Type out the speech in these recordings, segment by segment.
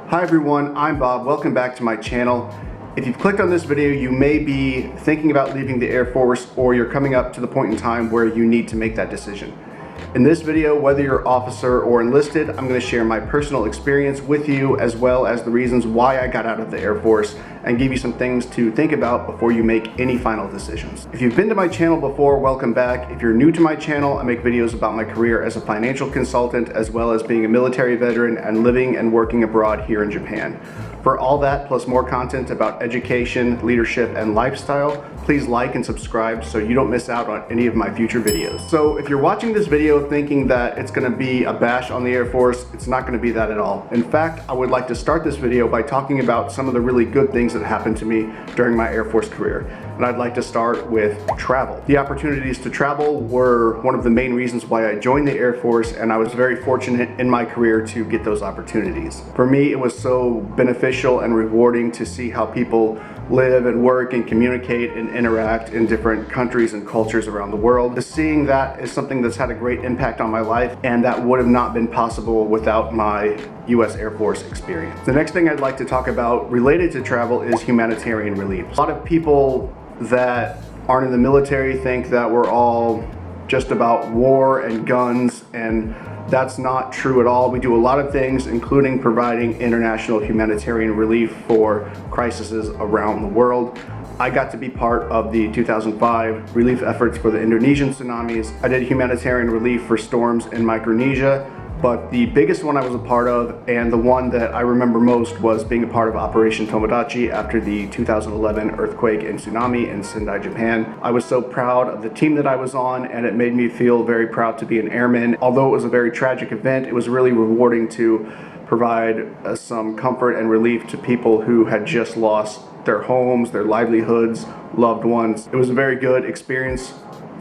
Hi everyone, I'm Bob. Welcome back to my channel. If you've clicked on this video, you may be thinking about leaving the Air Force, or you're coming up to the point in time where you need to make that decision. In this video, whether you're officer or enlisted, I'm going to share my personal experience with you, as well as the reasons why I got out of the Air Force, and give you some things to think about before you make any final decisions. If you've been to my channel before, welcome back. If you're new to my channel, I make videos about my career as a financial consultant, as well as being a military veteran and living and working abroad here in Japan. For all that, plus more content about education, leadership, and lifestyle, please like and subscribe so you don't miss out on any of my future videos. So if you're watching this video thinking that it's gonna be a bash on the Air Force, it's not gonna be that at all. In fact, I would like to start this video by talking about some of the really good things that happened to me during my Air Force career. And I'd like to start with travel. The opportunities to travel were one of the main reasons why I joined the Air Force, and I was very fortunate in my career to get those opportunities. For me, it was so beneficial and rewarding to see how people live and work and communicate and interact in different countries and cultures around the world. Seeing that is something that's had a great impact on my life, and that would have not been possible without my U.S. Air Force experience. The next thing I'd like to talk about related to travel is humanitarian relief. A lot of people that aren't in the military think that we're all just about war and guns, and that's not true at all. We do a lot of things, including providing international humanitarian relief for crises around the world. I got to be part of the 2005 relief efforts for the Indonesian tsunamis. I did humanitarian relief for storms in Micronesia, but the biggest one I was a part of, and the one that I remember most, was being a part of Operation Tomodachi after the 2011 earthquake and tsunami in Sendai, Japan. I was so proud of the team that I was on, and it made me feel very proud to be an airman. Although it was a very tragic event, it was really rewarding to provide some comfort and relief to people who had just lost their homes, their livelihoods, loved ones. It was a very good experience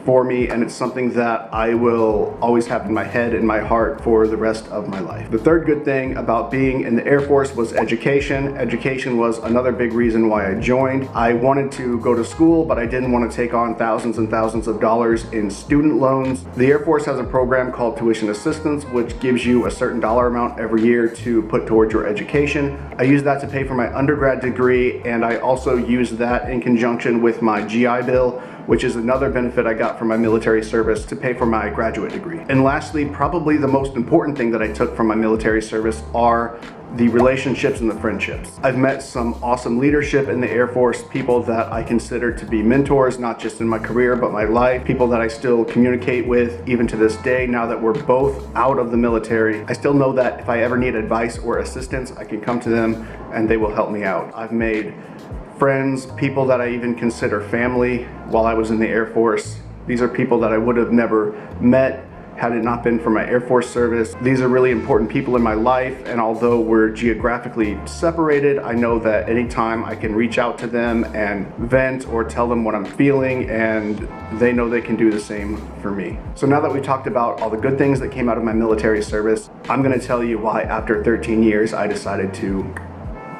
for me, and it's something that I will always have in my head and my heart for the rest of my life. The third good thing about being in the Air Force was education. Education was another big reason why I joined. I wanted to go to school, but I didn't want to take on thousands and thousands of dollars in student loans. The Air Force has a program called tuition assistance, which gives you a certain dollar amount every year to put towards your education. I used that to pay for my undergrad degree, and I also used that in conjunction with my GI Bill, which is another benefit I got from my military service, to pay for my graduate degree. And lastly, probably the most important thing that I took from my military service are the relationships and the friendships. I've met some awesome leadership in the Air Force, people that I consider to be mentors, not just in my career, but my life, people that I still communicate with even to this day, now that we're both out of the military. I still know that if I ever need advice or assistance, I can come to them and they will help me out. I've made friends, people that I even consider family while I was in the Air Force. These are people that I would have never met had it not been for my Air Force service. These are really important people in my life, and although we're geographically separated, I know that anytime I can reach out to them and vent or tell them what I'm feeling, and they know they can do the same for me. So now that we've talked about all the good things that came out of my military service, I'm gonna tell you why after 13 years I decided to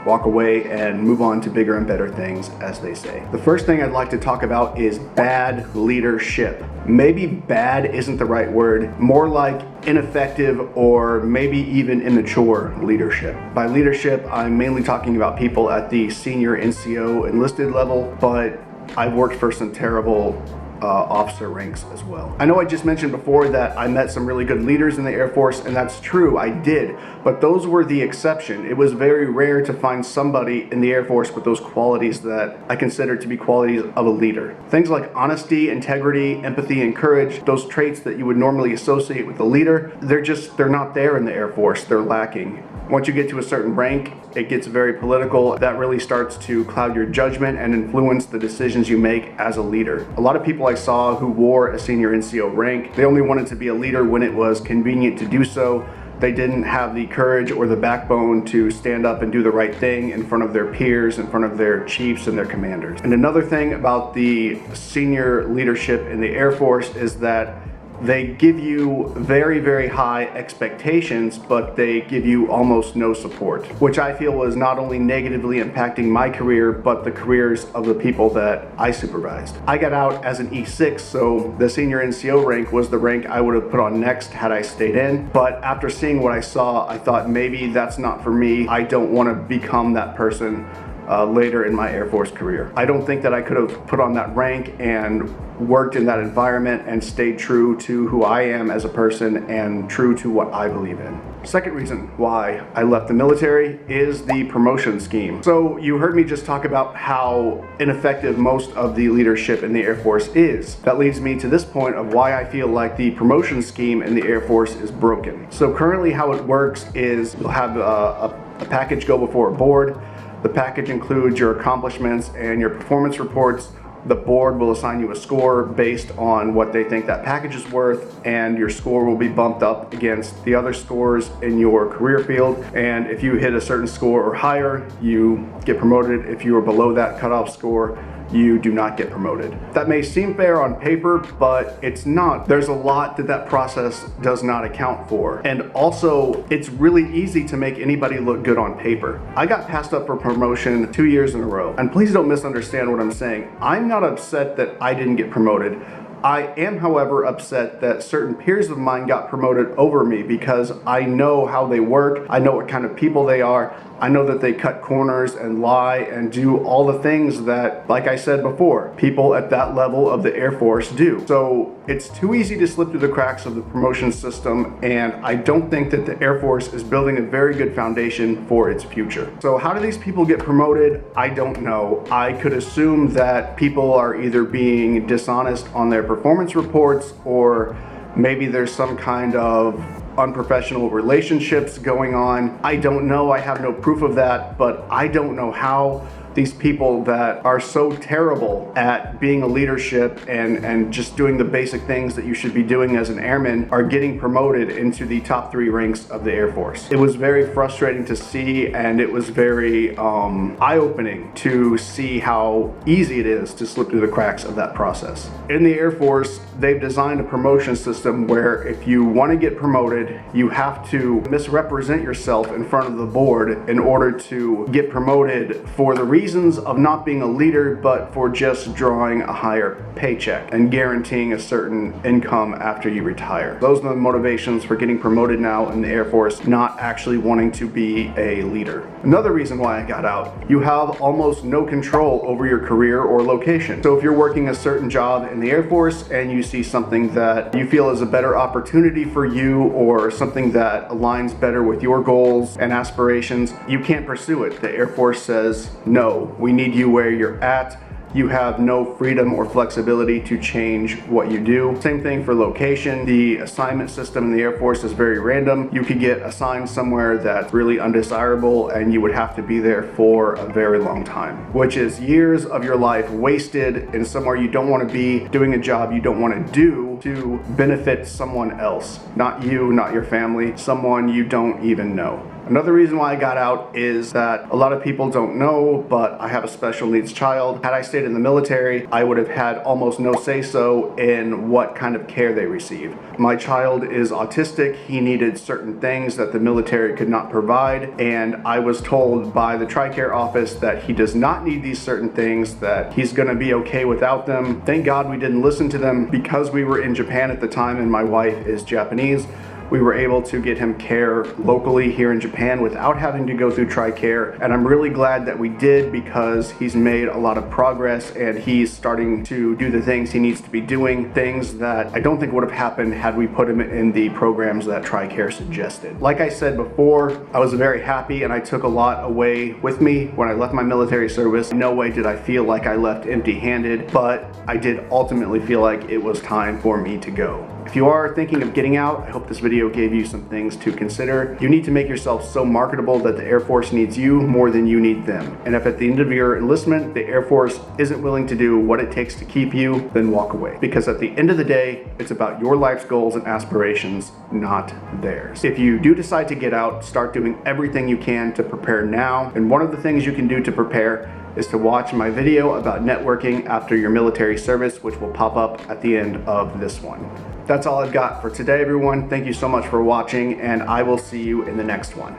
walk away and move on to bigger and better things, as they say. The first thing I'd like to talk about is bad leadership. Maybe bad isn't the right word, more like ineffective or maybe even immature leadership. By leadership, I'm mainly talking about people at the senior NCO enlisted level, but I've worked for some terrible officer ranks as well. I know I just mentioned before that I met some really good leaders in the Air Force, and that's true, I did, but those were the exception. It was very rare to find somebody in the Air Force with those qualities that I consider to be qualities of a leader. Things like honesty, integrity, empathy, and courage, those traits that you would normally associate with a leader, they're not there in the Air Force, they're lacking. Once you get to a certain rank, it gets very political. That really starts to cloud your judgment and influence the decisions you make as a leader. A lot of people I saw who wore a senior NCO rank, they only wanted to be a leader when it was convenient to do so. They didn't have the courage or the backbone to stand up and do the right thing in front of their peers, in front of their chiefs and their commanders. And another thing about the senior leadership in the Air Force is that They give you very, very high expectations, but they give you almost no support, which I feel was not only negatively impacting my career, but the careers of the people that I supervised. I got out as an E6, so the senior NCO rank was the rank I would have put on next had I stayed in. But after seeing what I saw, I thought maybe that's not for me. I don't want to become that person later in my Air Force career. I don't think that I could have put on that rank and worked in that environment and stayed true to who I am as a person and true to what I believe in. Second reason why I left the military is the promotion scheme. So you heard me just talk about how ineffective most of the leadership in the Air Force is. That leads me to this point of why I feel like the promotion scheme in the Air Force is broken. So currently how it works is you'll have a package go before a board. The package includes your accomplishments and your performance reports. The board will assign you a score based on what they think that package is worth, and your score will be bumped up against the other scores in your career field. And if you hit a certain score or higher, you get promoted. If you are below that cutoff score, you do not get promoted. That may seem fair on paper, but it's not. There's a lot that process does not account for. And also, it's really easy to make anybody look good on paper. I got passed up for promotion 2 years in a row. And please don't misunderstand what I'm saying. I'm not upset that I didn't get promoted. I am, however, upset that certain peers of mine got promoted over me because I know how they work. I know what kind of people they are. I know that they cut corners and lie and do all the things that, like I said before, people at that level of the Air Force do. So it's too easy to slip through the cracks of the promotion system, and I don't think that the Air Force is building a very good foundation for its future. So how do these people get promoted? I don't know. I could assume that people are either being dishonest on their performance reports, or maybe there's some kind of unprofessional relationships going on. I don't know. I have no proof of that, but I don't know how these people that are so terrible at being a leadership and just doing the basic things that you should be doing as an airman are getting promoted into the top 3 ranks of the Air Force. It was very frustrating to see, and it was very eye-opening to see how easy it is to slip through the cracks of that process. In the Air Force, they've designed a promotion system where if you want to get promoted, you have to misrepresent yourself in front of the board in order to get promoted for the reasons of not being a leader, but for just drawing a higher paycheck and guaranteeing a certain income after you retire. Those are the motivations for getting promoted now in the Air Force, not actually wanting to be a leader. Another reason why I got out, you have almost no control over your career or location. So if you're working a certain job in the Air Force and you see something that you feel is a better opportunity for you or something that aligns better with your goals and aspirations, you can't pursue it. The Air Force says, no, we need you where you're at. You have no freedom or flexibility to change what you do. Same thing for location. The assignment system in the Air Force is very random. You could get assigned somewhere that's really undesirable and you would have to be there for a very long time, which is years of your life wasted in somewhere you don't want to be, doing a job you don't want to do to benefit someone else. Not you, not your family, someone you don't even know. Another reason why I got out is that a lot of people don't know, but I have a special needs child. Had I stayed in the military, I would have had almost no say-so in what kind of care they receive. My child is autistic. He needed certain things that the military could not provide, and I was told by the TRICARE office that he does not need these certain things, that he's gonna be okay without them. Thank God we didn't listen to them. Because we were in Japan at the time and my wife is Japanese, we were able to get him care locally here in Japan without having to go through TRICARE. And I'm really glad that we did, because he's made a lot of progress and he's starting to do the things he needs to be doing, things that I don't think would have happened had we put him in the programs that TRICARE suggested. Like I said before, I was very happy and I took a lot away with me when I left my military service. In no way did I feel like I left empty-handed, but I did ultimately feel like it was time for me to go. If you are thinking of getting out, I hope this video gave you some things to consider. You need to make yourself so marketable that the Air Force needs you more than you need them. And if at the end of your enlistment, the Air Force isn't willing to do what it takes to keep you, then walk away. Because at the end of the day, it's about your life's goals and aspirations, not theirs. If you do decide to get out, start doing everything you can to prepare now. And one of the things you can do to prepare is to watch my video about networking after your military service, which will pop up at the end of this one. That's all I've got for today, everyone. Thank you so much for watching, and I will see you in the next one.